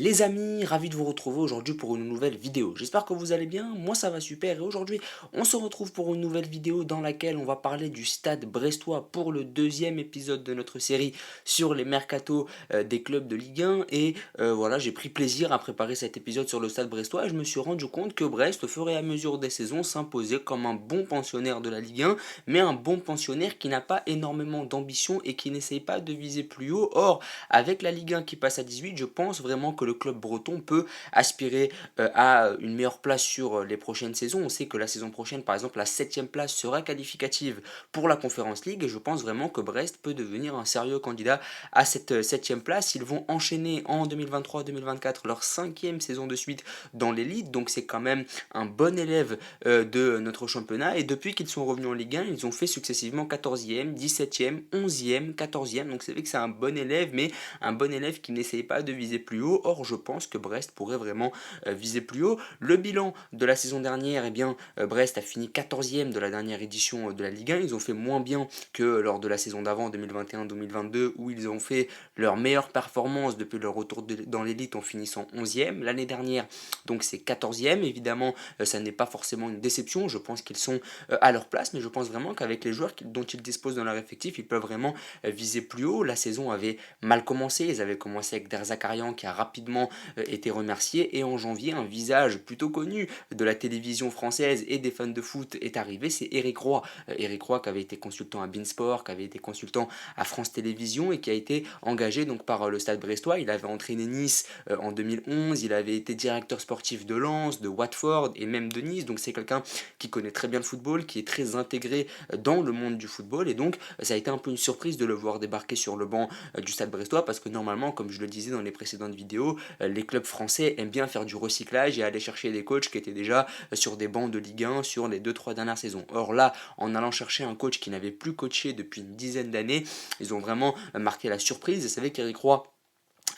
Les amis, ravi de vous retrouver aujourd'hui pour une nouvelle vidéo. J'espère que vous allez bien, moi ça va super et aujourd'hui on se retrouve pour une nouvelle vidéo dans laquelle on va parler du Stade Brestois pour le deuxième épisode de notre série sur les mercatos des clubs de Ligue 1 et voilà, j'ai pris plaisir à préparer cet épisode sur le Stade Brestois et je me suis rendu compte que Brest au fur et à mesure des saisons s'imposait comme un bon pensionnaire de la Ligue 1 mais un bon pensionnaire qui n'a pas énormément d'ambition et qui n'essaye pas de viser plus haut. Or, avec la Ligue 1 qui passe à 18, je pense vraiment que le club breton peut aspirer à une meilleure place sur les prochaines saisons. On sait que la saison prochaine, par exemple, la 7e place sera qualificative pour la Conference League et je pense vraiment que Brest peut devenir un sérieux candidat à cette 7e place. Ils vont enchaîner en 2023-2024 leur 5e saison de suite dans l'élite, donc c'est quand même un bon élève de notre championnat et depuis qu'ils sont revenus en Ligue 1, ils ont fait successivement 14e, 17e, 11e, 14e, donc c'est vrai que c'est un bon élève, mais un bon élève qui n'essaye pas de viser plus haut. Or, je pense que Brest pourrait vraiment viser plus haut. Le bilan de la saison dernière, eh bien, Brest a fini 14e de la dernière édition de la Ligue 1. Ils ont fait moins bien que lors de la saison d'avant, 2021-2022, où ils ont fait leur meilleure performance depuis leur retour dans l'élite en finissant 11e. L'année dernière, donc c'est 14e. Évidemment, ça n'est pas forcément une déception. Je pense qu'ils sont à leur place, mais je pense vraiment qu'avec les joueurs dont ils disposent dans leur effectif, ils peuvent vraiment viser plus haut. La saison avait mal commencé. Ils avaient commencé avec Derzakarian qui a rapidement été remercié. Et en janvier, un visage plutôt connu de la télévision française et des fans de foot est arrivé. C'est Eric Roy. Eric Roy qui avait été consultant à Beansport, qui avait été consultant à France Télévisions et qui a été engagé donc par le Stade Brestois. Il avait entraîné Nice en 2011. Il avait été directeur sportif de Lens, de Watford et même de Nice. Donc c'est quelqu'un qui connaît très bien le football, qui est très intégré dans le monde du football. Et donc ça a été un peu une surprise de le voir débarquer sur le banc du Stade Brestois parce que normalement, comme je le disais dans les précédentes vidéos, les clubs français aiment bien faire du recyclage et aller chercher des coachs qui étaient déjà sur des bancs de Ligue 1 sur les 2-3 dernières saisons. Or là, en allant chercher un coach qui n'avait plus coaché depuis une dizaine d'années, ils ont vraiment marqué la surprise. Et vous savez qu'Eric Roy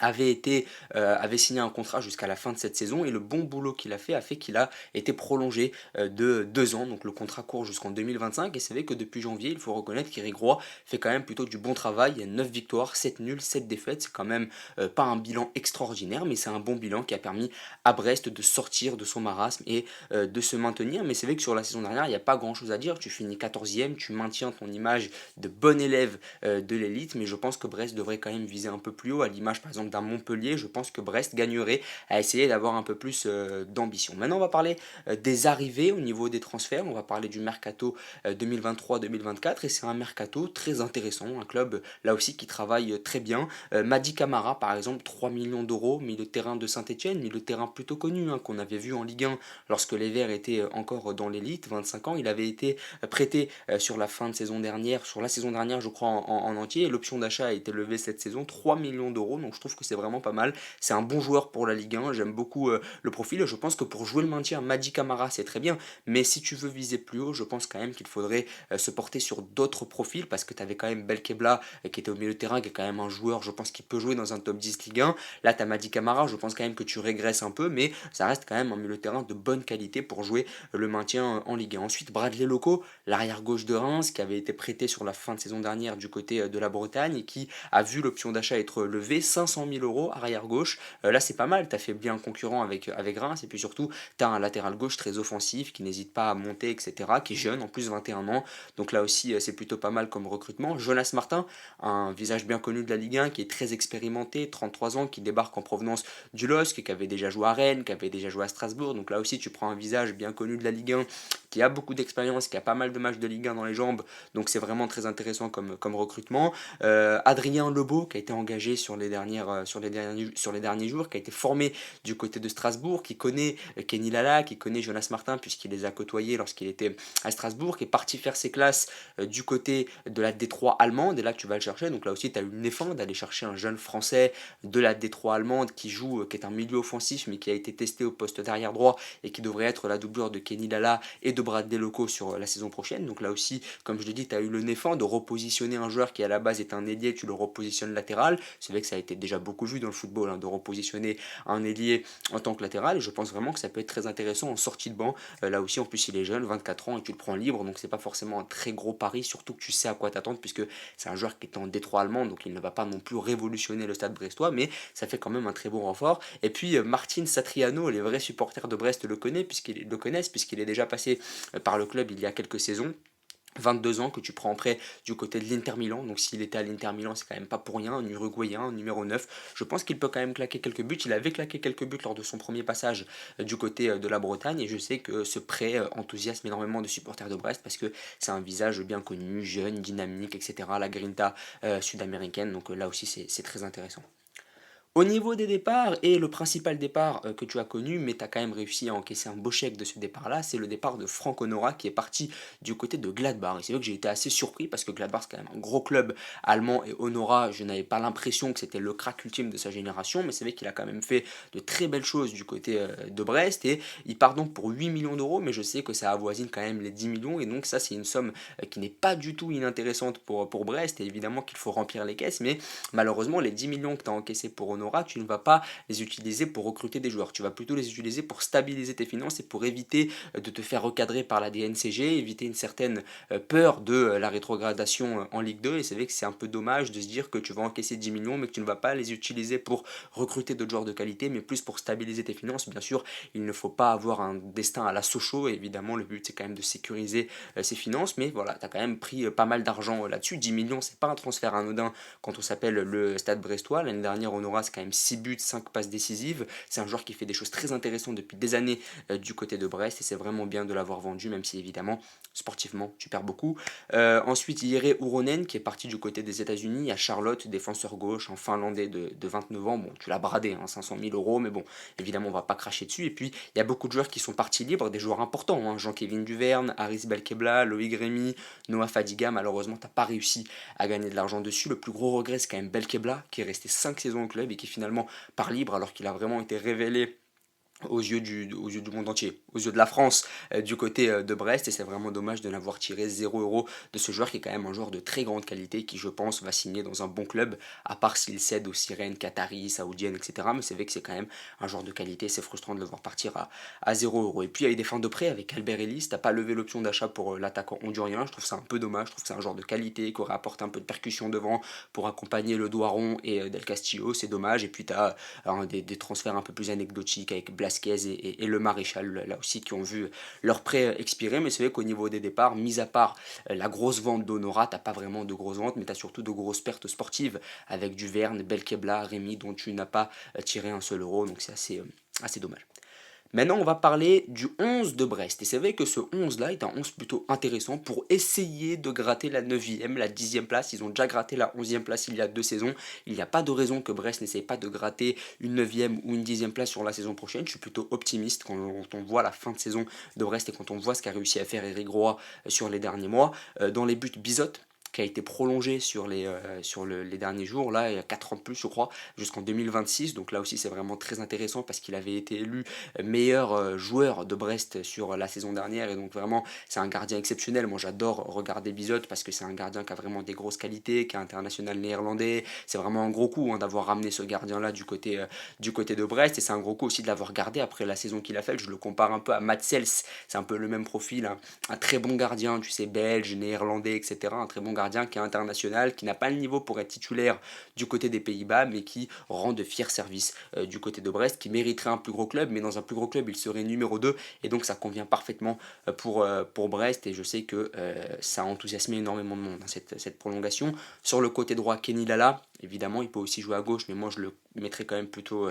avait signé un contrat jusqu'à la fin de cette saison et le bon boulot qu'il a fait qu'il a été prolongé de 2 ans, donc le contrat court jusqu'en 2025 et c'est vrai que depuis janvier il faut reconnaître qu'Eric Roy fait quand même plutôt du bon travail. Il y a 9 victoires, 7 nuls, 7 défaites, c'est quand même pas un bilan extraordinaire mais c'est un bon bilan qui a permis à Brest de sortir de son marasme et de se maintenir. Mais c'est vrai que sur la saison dernière il n'y a pas grand chose à dire, tu finis 14e, tu maintiens ton image de bon élève de l'élite, mais je pense que Brest devrait quand même viser un peu plus haut, à l'image par exemple d'un Montpellier. Je pense que Brest gagnerait à essayer d'avoir un peu plus d'ambition. Maintenant, on va parler des arrivées au niveau des transferts. On va parler du mercato 2023-2024 et c'est un mercato très intéressant. Un club là aussi qui travaille très bien. Madi Camara, par exemple, 3 millions d'euros, milieu de terrain de Saint-Etienne, milieu de terrain plutôt connu qu'on avait vu en Ligue 1 lorsque les Verts étaient encore dans l'élite, 25 ans. Il avait été prêté sur la fin de saison dernière, sur la saison dernière, je crois, en entier. L'option d'achat a été levée cette saison, 3 millions d'euros. Donc je trouve que c'est vraiment pas mal. C'est un bon joueur pour la Ligue 1. J'aime beaucoup le profil. Je pense que pour jouer le maintien, Madi Camara, c'est très bien. Mais si tu veux viser plus haut, je pense quand même qu'il faudrait se porter sur d'autres profils parce que tu avais quand même Belkebla qui était au milieu de terrain, qui est quand même un joueur, je pense, qui peut jouer dans un top 10 Ligue 1. Là, tu as Madi Camara. Je pense quand même que tu régresses un peu, mais ça reste quand même un milieu de terrain de bonne qualité pour jouer le maintien en Ligue 1. Ensuite, Bradley Loco, l'arrière gauche de Reims, qui avait été prêté sur la fin de saison dernière du côté de la Bretagne et qui a vu l'option d'achat être levée, 500 000 euros arrière gauche. Là, c'est pas mal, tu as fait bien concurrent avec Reims et puis surtout, tu as un latéral gauche très offensif qui n'hésite pas à monter, etc., qui est jeune, en plus 21 ans. Donc là aussi, c'est plutôt pas mal comme recrutement. Jonas Martin, un visage bien connu de la Ligue 1 qui est très expérimenté, 33 ans, qui débarque en provenance du LOSC, qui avait déjà joué à Rennes, qui avait déjà joué à Strasbourg. Donc là aussi, tu prends un visage bien connu de la Ligue 1 qui a beaucoup d'expérience, qui a pas mal de matchs de Ligue 1 dans les jambes, donc c'est vraiment très intéressant comme recrutement. Adrien Lebeau, qui a été engagé sur les derniers jours, qui a été formé du côté de Strasbourg, qui connaît Kenny Lala, qui connaît Jonas Martin, puisqu'il les a côtoyés lorsqu'il était à Strasbourg, qui est parti faire ses classes du côté de la Détroit allemande, et là tu vas le chercher, donc là aussi tu as eu une effort d'aller chercher un jeune français de la Détroit allemande qui joue, qui est un milieu offensif, mais qui a été testé au poste d'arrière droit, et qui devrait être la doublure de Kenny Lala et de Bradley Loko sur la saison prochaine. Donc là aussi, comme je l'ai dit, tu as eu le Néfan de repositionner un joueur qui à la base est un ailier, tu le repositionnes latéral. C'est vrai que ça a été déjà beaucoup vu dans le football, hein, de repositionner un ailier en tant que latéral. Et je pense vraiment que ça peut être très intéressant en sortie de banc. Là aussi, en plus, il est jeune, 24 ans, et tu le prends libre. Donc c'est pas forcément un très gros pari, surtout que tu sais à quoi t'attendre, puisque c'est un joueur qui est en Détroit allemand, donc il ne va pas non plus révolutionner le stade brestois, mais ça fait quand même un très bon renfort. Et puis Martin Satriano, les vrais supporters de Brest le connaissent, puisqu'il est déjà passé par le club il y a quelques saisons. 22 ans que tu prends en prêt du côté de l'Inter Milan, donc s'il était à l'Inter Milan c'est quand même pas pour rien, un Uruguayen, un numéro 9, je pense qu'il peut quand même claquer quelques buts, il avait claqué quelques buts lors de son premier passage du côté de la Bretagne, et je sais que ce prêt enthousiasme énormément de supporters de Brest, parce que c'est un visage bien connu, jeune, dynamique, etc., la grinta sud-américaine, donc là aussi c'est très intéressant. Au niveau des départs, et le principal départ que tu as connu, mais tu as quand même réussi à encaisser un beau chèque de ce départ-là, c'est le départ de Franck Honora qui est parti du côté de Gladbach. Et c'est vrai que j'ai été assez surpris parce que Gladbach c'est quand même un gros club allemand, et Honora, je n'avais pas l'impression que c'était le crack ultime de sa génération, mais c'est vrai qu'il a quand même fait de très belles choses du côté de Brest, et il part donc pour 8 millions d'euros, mais je sais que ça avoisine quand même les 10 millions, et donc ça c'est une somme qui n'est pas du tout inintéressante pour Brest, et évidemment qu'il faut remplir les caisses, mais malheureusement les 10 millions que tu as encaissés pour Honora, tu ne vas pas les utiliser pour recruter des joueurs. Tu vas plutôt les utiliser pour stabiliser tes finances et pour éviter de te faire recadrer par la DNCG, éviter une certaine peur de la rétrogradation en Ligue 2. Et c'est vrai que c'est un peu dommage de se dire que tu vas encaisser 10 millions mais que tu ne vas pas les utiliser pour recruter d'autres joueurs de qualité, mais plus pour stabiliser tes finances. Bien sûr, il ne faut pas avoir un destin à la Sochaux. Évidemment, le but c'est quand même de sécuriser ses finances, mais voilà, tu as quand même pris pas mal d'argent là-dessus. 10 millions, c'est pas un transfert anodin quand on s'appelle le Stade Brestois. L'année dernière, on aura c'est quand même 6 buts, 5 passes décisives. C'est un joueur qui fait des choses très intéressantes depuis des années du côté de Brest, et c'est vraiment bien de l'avoir vendu, même si évidemment, sportivement, tu perds beaucoup. Ensuite, Jere Uronen qui est parti du côté des États-Unis à Charlotte, défenseur gauche, un Finlandais de 29 ans. Bon, tu l'as bradé, hein, 500 000 euros, mais bon, évidemment, on va pas cracher dessus. Et puis, il y a beaucoup de joueurs qui sont partis libres, des joueurs importants, hein, Jean-Kévin Duverne, Aris Belkebla, Loïc Rémy, Noah Fadiga. Malheureusement, tu n'as pas réussi à gagner de l'argent dessus. Le plus gros regret, c'est quand même Belkebla, qui est resté 5 saisons au club et qui finalement part libre, alors qu'il a vraiment été révélé aux yeux du monde entier, aux yeux de la France, du côté de Brest, et c'est vraiment dommage de n'avoir tiré 0 € de ce joueur qui est quand même un joueur de très grande qualité, qui je pense va signer dans un bon club, à part s'il cède aux sirènes qataris, saoudiennes, etc. Mais c'est vrai que c'est quand même un joueur de qualité, c'est frustrant de le voir partir à 0 €. Et puis il y a eu des fins de prêt avec Albert Ellis, t'as pas levé l'option d'achat pour l'attaquant hondurien, je trouve ça un peu dommage, je trouve que c'est un joueur de qualité, qui aurait apporté un peu de percussion devant pour accompagner le Doiron et Del Castillo, c'est dommage. Et puis tu as des transferts un peu plus anecdotiques avec Blasquez et le Maréchal, là aussi, qui ont vu leur prêt expirer. Mais c'est vrai qu'au niveau des départs, mis à part la grosse vente d'Honora, t'as pas vraiment de grosses ventes, mais tu as surtout de grosses pertes sportives avec Duverne, Belkebla, Rémy, dont tu n'as pas tiré un seul euro, donc c'est assez dommage. Maintenant, on va parler du 11 de Brest. Et c'est vrai que ce 11-là est un 11 plutôt intéressant pour essayer de gratter la 9e, la 10e place. Ils ont déjà gratté la 11e place il y a 2 saisons. Il n'y a pas de raison que Brest n'essaye pas de gratter une 9e ou une 10e place sur la saison prochaine. Je suis plutôt optimiste quand on voit la fin de saison de Brest et quand on voit ce qu'a réussi à faire Eric Roy sur les derniers mois. Dans les buts, Bizot, qui a été prolongé les derniers jours, là, il y a 4 ans de plus, je crois, jusqu'en 2026. Donc là aussi, c'est vraiment très intéressant parce qu'il avait été élu meilleur joueur de Brest sur la saison dernière. Et donc vraiment, c'est un gardien exceptionnel. Moi, j'adore regarder Bizot parce que c'est un gardien qui a vraiment des grosses qualités, qui est international néerlandais. C'est vraiment un gros coup, hein, d'avoir ramené ce gardien-là du côté de Brest. Et c'est un gros coup aussi de l'avoir gardé après la saison qu'il a faite. Je le compare un peu à Mats Sels. C'est un peu le même profil, hein. Un très bon gardien, tu sais, belge, néerlandais, etc. Un très bon gardien qui est international, qui n'a pas le niveau pour être titulaire du côté des Pays-Bas, mais qui rend de fiers services du côté de Brest, qui mériterait un plus gros club, mais dans un plus gros club, il serait numéro 2, et donc ça convient parfaitement pour Brest, et je sais que ça a enthousiasmé énormément de monde, hein, cette prolongation. Sur le côté droit, Kenny Lala, évidemment, il peut aussi jouer à gauche, mais moi je le mettrais quand même plutôt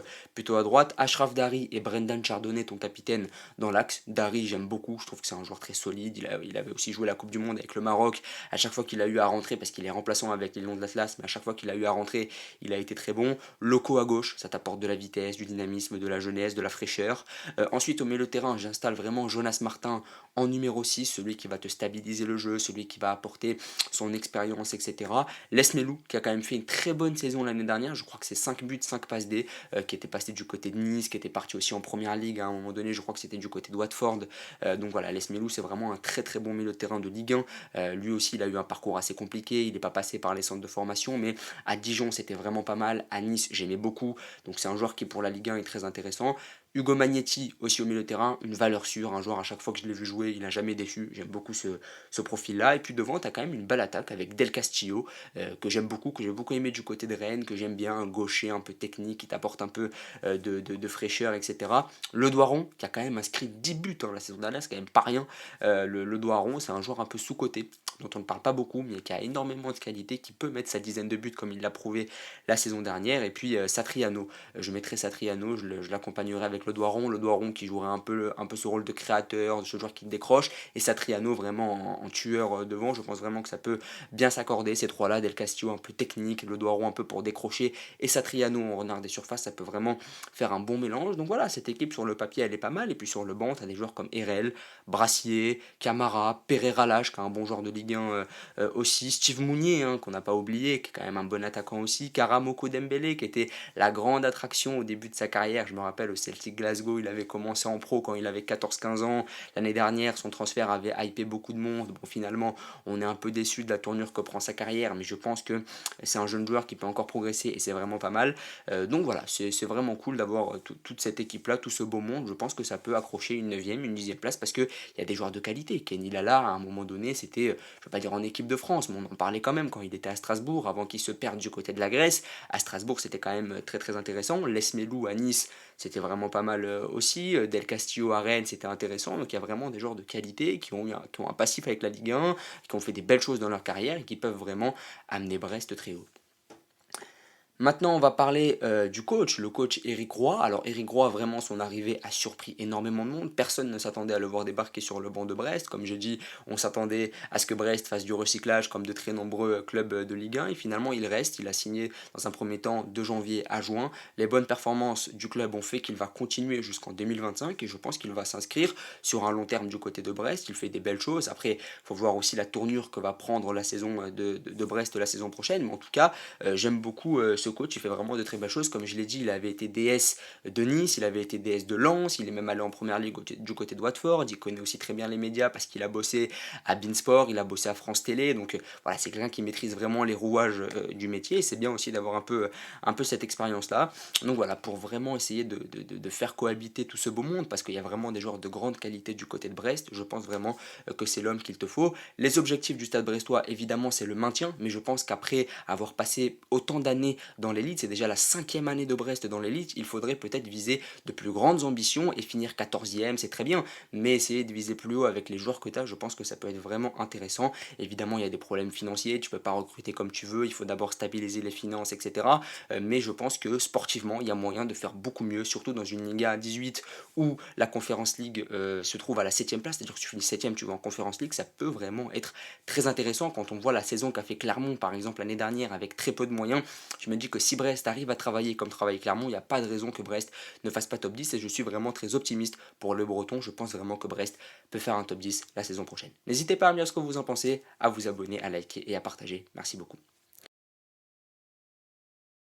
à droite. Ashraf Dari et Brendan Chardonnay, ton capitaine, dans l'axe. Dari, j'aime beaucoup, je trouve que c'est un joueur très solide, il avait aussi joué la Coupe du Monde avec le Maroc. À chaque fois qu'il a eu à rentrer, parce qu'il est remplaçant avec les Lions de l'Atlas, mais à chaque fois qu'il a eu à rentrer, il a été très bon. Loco à gauche, ça t'apporte de la vitesse, du dynamisme, de la jeunesse, de la fraîcheur. Ensuite, au milieu de terrain, j'installe vraiment Jonas Martin en numéro 6, celui qui va te stabiliser le jeu, celui qui va apporter son expérience, etc. Les Melou, qui a quand même fait une très bonne saison l'année dernière, je crois que c'est 5 buts, 5 passes D, qui était passé du côté de Nice, qui était parti aussi en première ligue à un moment donné, je crois que c'était du côté de Watford. Donc voilà, Les Melou c'est vraiment un très très bon milieu de terrain de Ligue 1. Lui aussi il a eu un parcours assez compliqué, il n'est pas passé par les centres de formation, mais à Dijon c'était vraiment pas mal, à Nice j'aimais beaucoup, donc c'est un joueur qui pour la Ligue 1 est très intéressant. Hugo Magnetti aussi au milieu de terrain, une valeur sûre, un joueur à chaque fois que je l'ai vu jouer, il n'a jamais déçu, j'aime beaucoup ce profil-là. Et puis devant, tu as quand même une belle attaque avec Del Castillo, que j'aime beaucoup, que j'ai beaucoup aimé du côté de Rennes, que j'aime bien, un gaucher un peu technique, qui t'apporte un peu de fraîcheur, etc. Le Doiron, qui a quand même inscrit 10 buts la saison dernière, c'est quand même pas rien. Le Doiron, c'est un joueur un peu sous-coté, dont on ne parle pas beaucoup, mais qui a énormément de qualité, qui peut mettre sa dizaine de buts comme il l'a prouvé la saison dernière. Et puis Satriano, je mettrai Satriano, je l'accompagnerai avec le Doiron qui jouerait un peu ce rôle de créateur, ce joueur qui décroche, et Satriano vraiment en tueur devant. Je pense vraiment que ça peut bien s'accorder, ces trois-là, Del Castillo un peu technique, le Doiron un peu pour décrocher, et Satriano en renard des surfaces, ça peut vraiment faire un bon mélange. Donc voilà, cette équipe sur le papier elle est pas mal, et puis sur le banc, tu as des joueurs comme Erel, Brassier, Camara, Pereira Lage, qui est un bon joueur de Ligue 1 aussi, Steve Mounier, hein, qu'on n'a pas oublié, qui est quand même un bon attaquant aussi, Karamoko Dembélé, qui était la grande attraction au début de sa carrière. Je me rappelle au Celtic Glasgow, il avait commencé en pro quand il avait 14-15 ans. L'année dernière, son transfert avait hypé beaucoup de monde. Bon, finalement, on est un peu déçu de la tournure que prend sa carrière, mais je pense que c'est un jeune joueur qui peut encore progresser et c'est vraiment pas mal. Donc voilà, c'est vraiment cool d'avoir toute cette équipe-là, tout ce beau monde. Je pense que ça peut accrocher une 9e, une 10e place parce qu'il y a des joueurs de qualité. Kenny Lala, à un moment donné, c'était, je ne vais pas dire en équipe de France, mais on en parlait quand même quand il était à Strasbourg, avant qu'il se perde du côté de la Grèce. À Strasbourg, c'était quand même très très intéressant. Les Melou à Nice, c'était vraiment pas mal aussi. Del Castillo à Rennes, c'était intéressant. Donc il y a vraiment des joueurs de qualité qui ont un passif avec la Ligue 1, qui ont fait des belles choses dans leur carrière et qui peuvent vraiment amener Brest très haut. Maintenant, on va parler du coach, le coach Éric Roy. Alors, Éric Roy, vraiment, son arrivée a surpris énormément de monde. Personne ne s'attendait à le voir débarquer sur le banc de Brest. Comme je dis, on s'attendait à ce que Brest fasse du recyclage comme de très nombreux clubs de Ligue 1. Et finalement, il reste. Il a signé dans un premier temps de janvier à juin. Les bonnes performances du club ont fait qu'il va continuer jusqu'en 2025. Et je pense qu'il va s'inscrire sur un long terme du côté de Brest. Il fait des belles choses. Après, il faut voir aussi la tournure que va prendre la saison de Brest la saison prochaine. Mais en tout cas, j'aime beaucoup ce coach, il fait vraiment de très belles choses. Comme je l'ai dit, il avait été DS de Nice, il avait été DS de Lens, il est même allé en première ligue du côté de Watford. Il connaît aussi très bien les médias parce qu'il a bossé à Beansport, il a bossé à France Télé. Donc voilà, c'est quelqu'un qui maîtrise vraiment les rouages du métier. Et c'est bien aussi d'avoir un peu cette expérience-là. Donc voilà, pour vraiment essayer de faire cohabiter tout ce beau monde, parce qu'il y a vraiment des joueurs de grande qualité du côté de Brest. Je pense vraiment que c'est l'homme qu'il te faut. Les objectifs du Stade brestois, évidemment, c'est le maintien, mais je pense qu'après avoir passé autant d'années dans l'élite, c'est déjà la 5e année de Brest dans l'élite, il faudrait peut-être viser de plus grandes ambitions et finir 14e, c'est très bien, mais essayer de viser plus haut avec les joueurs que tu as, je pense que ça peut être vraiment intéressant. Évidemment, il y a des problèmes financiers, tu peux pas recruter comme tu veux, il faut d'abord stabiliser les finances, etc. Mais je pense que sportivement, il y a moyen de faire beaucoup mieux, surtout dans une Liga 18 où la Conference League se trouve à la 7e place, c'est-à-dire que tu finis 7e, tu vas en Conference League, ça peut vraiment être très intéressant. Quand on voit la saison qu'a fait Clermont, par exemple, l'année dernière, avec très peu de moyens, je me dis que si Brest arrive à travailler comme travaille Clermont, il n'y a pas de raison que Brest ne fasse pas top 10 et je suis vraiment très optimiste pour le Breton. Je pense vraiment que Brest peut faire un top 10 la saison prochaine. N'hésitez pas à me dire ce que vous en pensez, à vous abonner, à liker et à partager. Merci beaucoup.